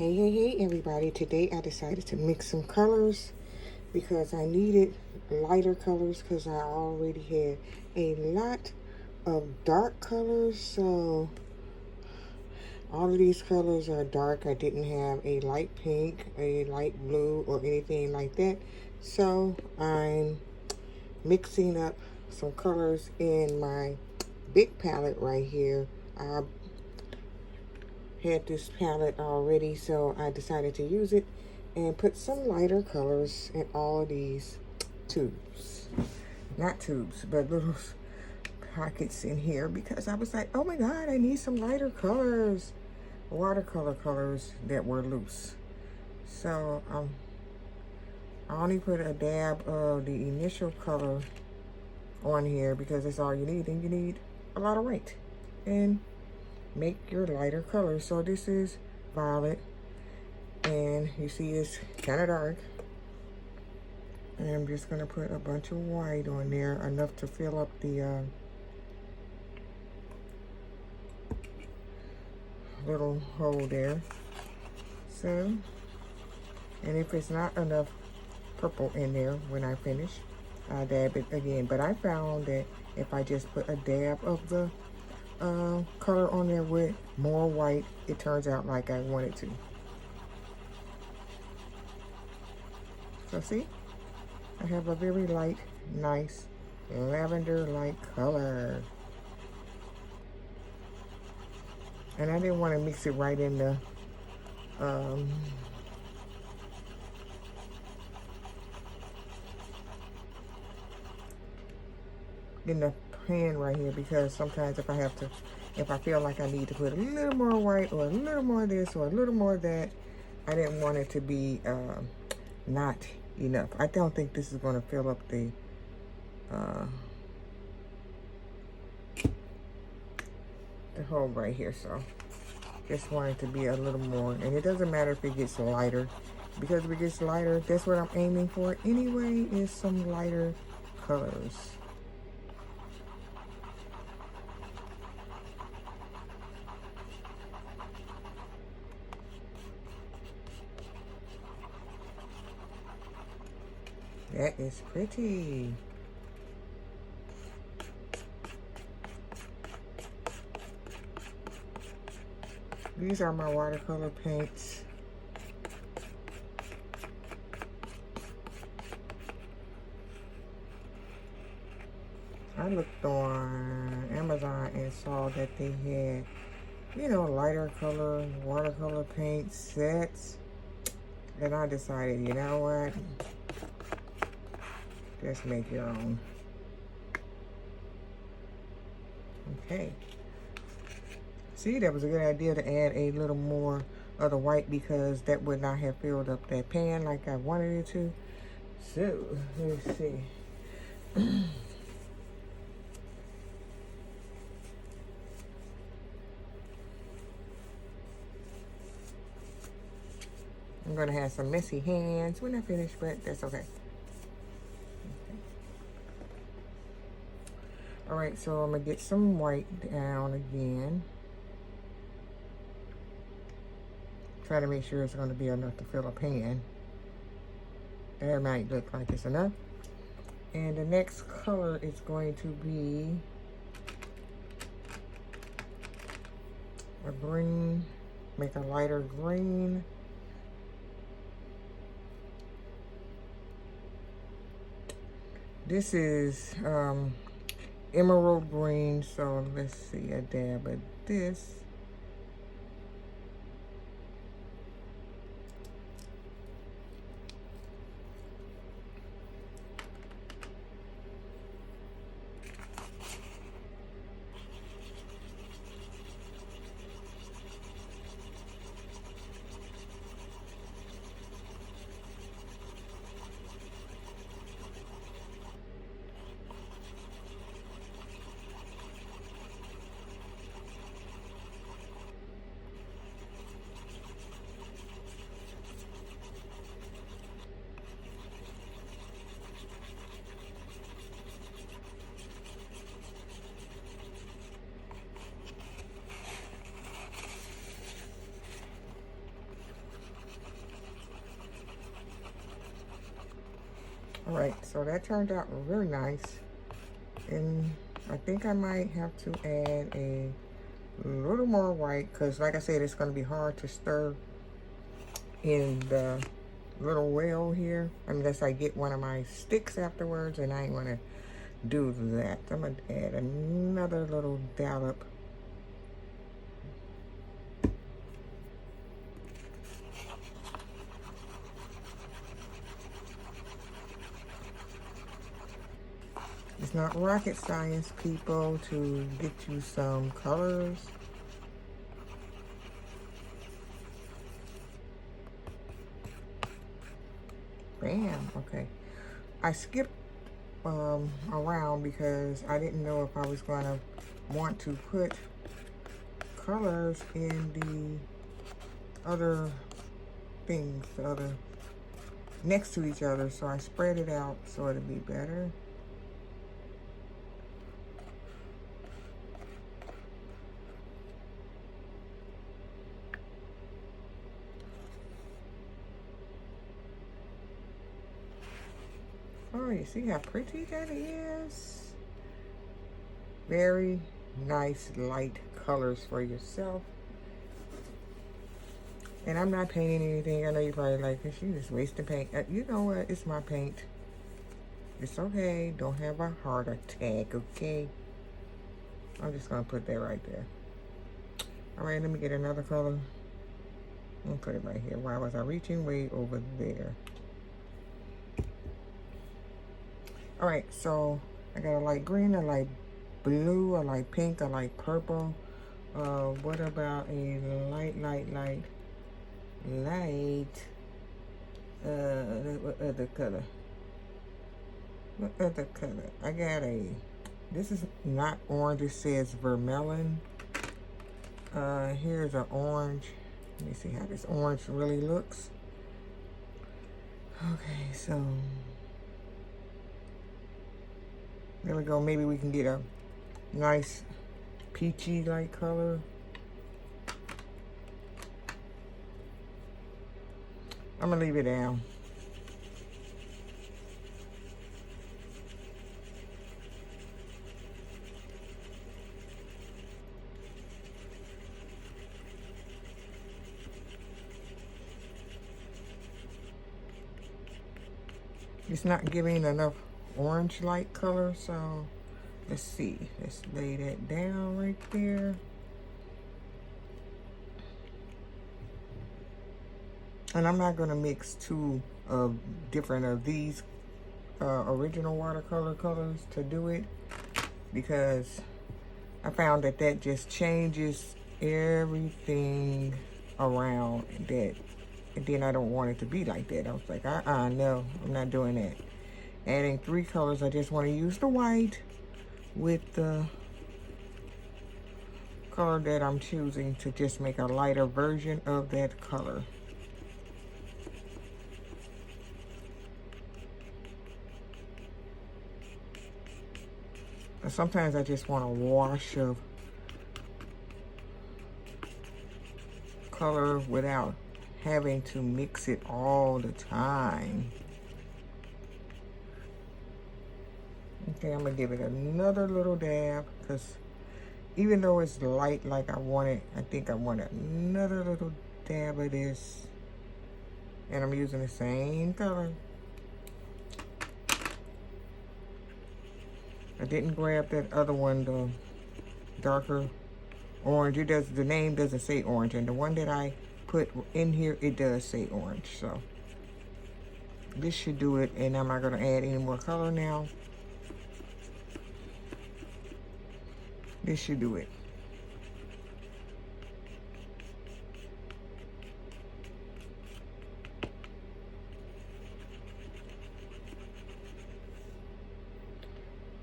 Hey everybody. Today I decided to mix some colors because I needed lighter colors because I already had a lot of dark colors. So all of these colors are dark. I didn't have a light pink, a light blue, or anything like that. So I'm mixing up some colors in my big palette right here. I had this palette already, so I decided to use it and put some lighter colors in all of these tubes. Not tubes, but little pockets in here because I was like, oh my god, I need some lighter colors. Watercolor colors that were loose. So I only put a dab of the initial color on here because that's all you need, and you need a lot of white and make your lighter color. So this is violet, and you see it's kind of dark, and I'm just gonna put a bunch of white on there, enough to fill up the little hole there. So, and if it's not enough purple in there when I finish, I'll dab it again. But I found that if I just put a dab of the color on there with more white, it turns out like I want it to. So see, I have a very light, nice lavender-like color. And I didn't want to mix it right in the pan right here, because sometimes if I feel like I need to put a little more white or a little more of this or a little more of that, I didn't want it to be not enough. I don't think this is going to fill up the hole right here. So just want it to be a little more, and it doesn't matter if it gets lighter, because if it gets lighter, that's what I'm aiming for anyway, is some lighter colors. That is pretty. These are my watercolor paints. I looked on Amazon and saw that they had, you know, lighter color watercolor paint sets. Then I decided, you know what? Just make your own. Okay. See, that was a good idea to add a little more of the white, because that would not have filled up that pan like I wanted it to. So, let's see. I'm gonna have some messy hands when I finish, but that's okay. All right, so I'm gonna get some white down again. Try to make sure it's gonna be enough to fill a pan. That might look like it's enough. And the next color is going to be a green, make a lighter green. This is emerald green, so let's see, a dab of this. All right, so that turned out really nice. And I think I might have to add a little more white, because like I said, it's going to be hard to stir in the little well here unless I get one of my sticks afterwards, and I ain't want to do that. I'm going to add another little dollop. It's not rocket science, people, to get you some colors. Bam. Okay. I skipped around because I didn't know if I was going to want to put colors in the other things, the other next to each other. So I spread it out so it'll be better. Oh, you see how pretty that is? Very nice light colors for yourself. And I'm not painting anything. I know you're probably like, she just wasting paint. You know what? It's my paint. It's okay. Don't have a heart attack, okay? I'm just going to put that right there. All right, let me get another color. I'm going to put it right here. Why was I reaching way over there? All right, so I got a light green, a light blue, a light pink, a light purple. What about a light, what other color? What other color? I got a, this is not orange, it says vermilion. Here's an orange. Let me see how this orange really looks. Okay, so there we go. Maybe we can get a nice peachy light color. I'm gonna leave it down. It's not giving enough orange light color, so let's see. Let's lay that down right there. And I'm not gonna mix two different of these original watercolor colors to do it, because I found that that just changes everything around that. And then I don't want it to be like that. I was like, no, I'm not doing that. Adding 3 colors, I just want to use the white with the color that I'm choosing to just make a lighter version of that color. And sometimes I just want a wash of color without having to mix it all the time. Okay, I'm gonna give it another little dab, because even though it's light like I want it, I think I want another little dab of this. And I'm using the same color. I didn't grab that other one, the darker orange. It does, the name doesn't say orange, and the one that I put in here, it does say orange. So this should do it, and I'm not gonna add any more color now. This should do it.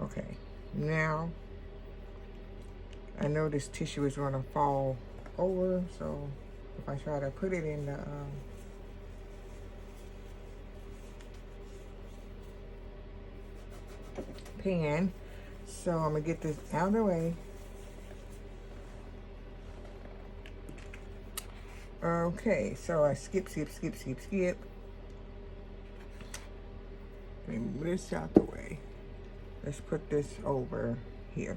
Okay, now I know this tissue is gonna fall over, so if I try to put it in the pan, so I'm gonna get this out of the way. Okay, so I skip. move this out the way. Let's put this over here.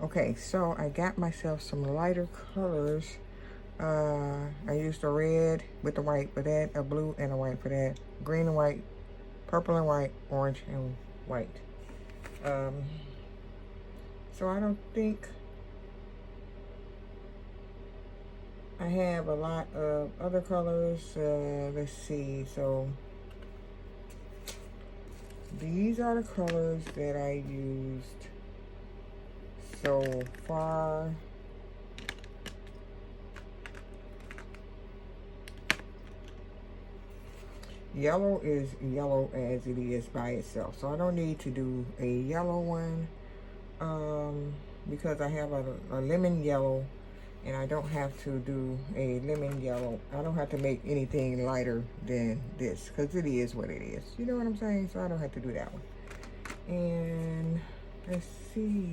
Okay, so I got myself some lighter colors. I used a red with the white for that, a blue and a white for that, green and white, purple and white, orange and white. So I don't think I have a lot of other colors. Let's see. So these are the colors that I used so far. Yellow is yellow as it is by itself, so I don't need to do a yellow one because I have a lemon yellow, and I don't have to do a lemon yellow. I don't have to make anything lighter than this because it is what it is. You know what I'm saying? So I don't have to do that one. And let's see.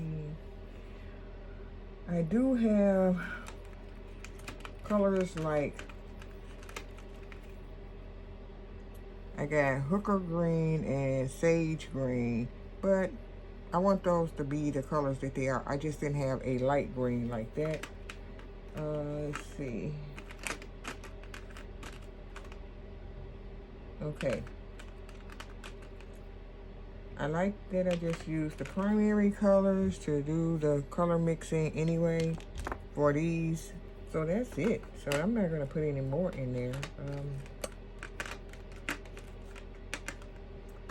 I do have colors like, I got hooker green and sage green, but I want those to be the colors that they are. I just didn't have a light green like that. Let's see. Okay. I like that I just used the primary colors to do the color mixing anyway for these. So that's it. So I'm not going to put any more in there.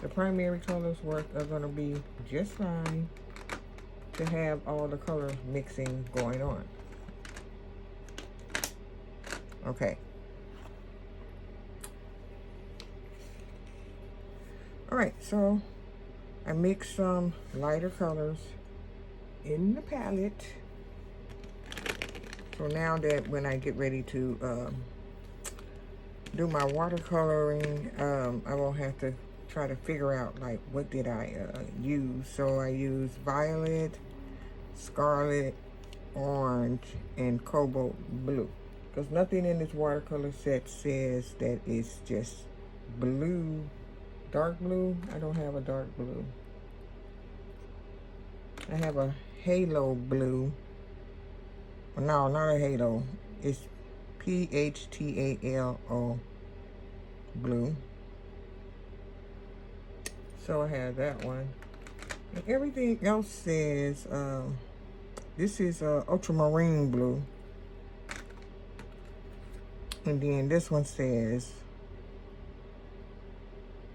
The primary colors are going to be just fine to have all the color mixing going on. Okay. Alright, so I mixed some lighter colors in the palette. So now that when I get ready to do my watercoloring, I won't have to try to figure out like what did I use. So I used violet, scarlet, orange, and cobalt blue, because nothing in this watercolor set says that it's just blue, dark blue. I don't have a dark blue. I have a halo blue. No, not a halo. It's PHTALO blue. So I have that one. And everything else says, this is ultramarine blue. And then this one says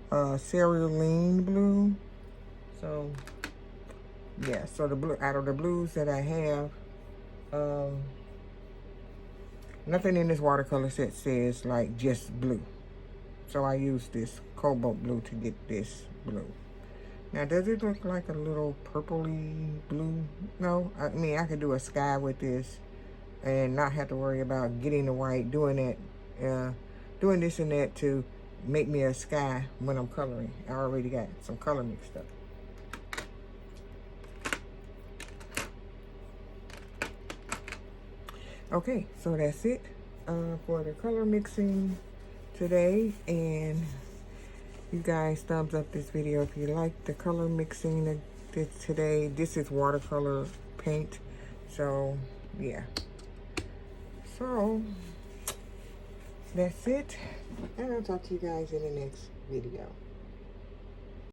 cerulean blue. So yeah, so the blue, out of the blues that I have, nothing in this watercolor set says like just blue. So I use this cobalt blue to get this blue. Now, does it look like a little purpley blue? No, I mean, I could do a sky with this and not have to worry about getting the white, doing this and that to make me a sky when I'm coloring. I already got some color mixed up. Okay, so that's it for the color mixing today. And you guys thumbs up this video if you like the color mixing today. This is watercolor paint, so yeah. So that's it, and I'll talk to you guys in the next video.